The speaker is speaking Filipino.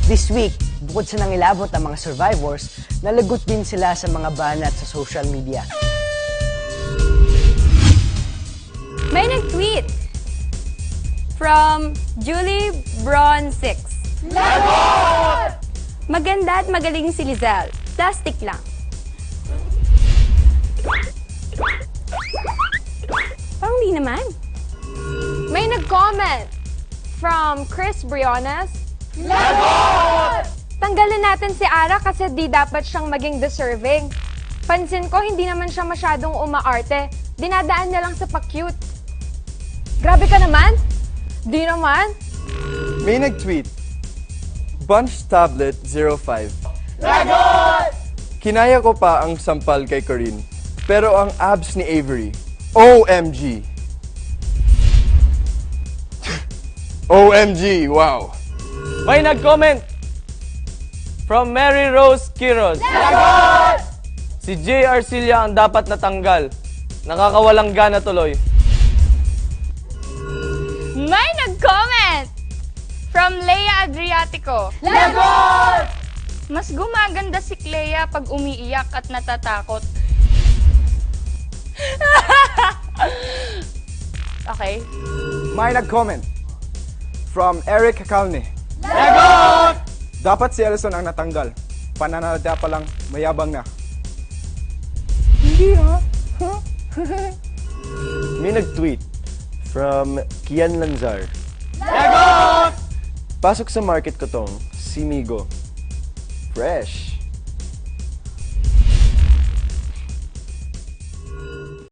This week, bukod sa nangilabot ang mga survivors, nalagot din sila sa mga banat sa social media. May nag-tweet from Julie Bron 6. Lagot! Maganda at magaling si Lizelle. Plastic lang. Parang di naman. May nag-comment from Chris Briones. Lagot! Tanggalin natin si Ara kasi di dapat siyang maging deserving. Pansin ko, hindi naman siya masyadong umaarte. Dinadaan niya lang sa pa-cute. Grabe ka naman? Di naman? May nag-tweet, Bunch Tablet 05. Lagot! Kinaya ko pa ang sampal kay Corinne, pero ang abs ni Avery, OMG. OMG, wow. May nag-comment from Mary Rose Quiroz. Lagot! Si J. Arcilla ang dapat natanggal. Nakakawalang gana tuloy. May nag-comment from Leia Adriatico. Lagot! Mas gumaganda si Clea pag umiiyak at natatakot. Okay. May nag-comment from Eric Calne. Lagot! Dapat si Ellison ang natanggal. Pananalada pa lang, mayabang na. May nag-tweet from Kian Lanzar. Lagot! Pasok sa market ko tong si Migo. Fresh.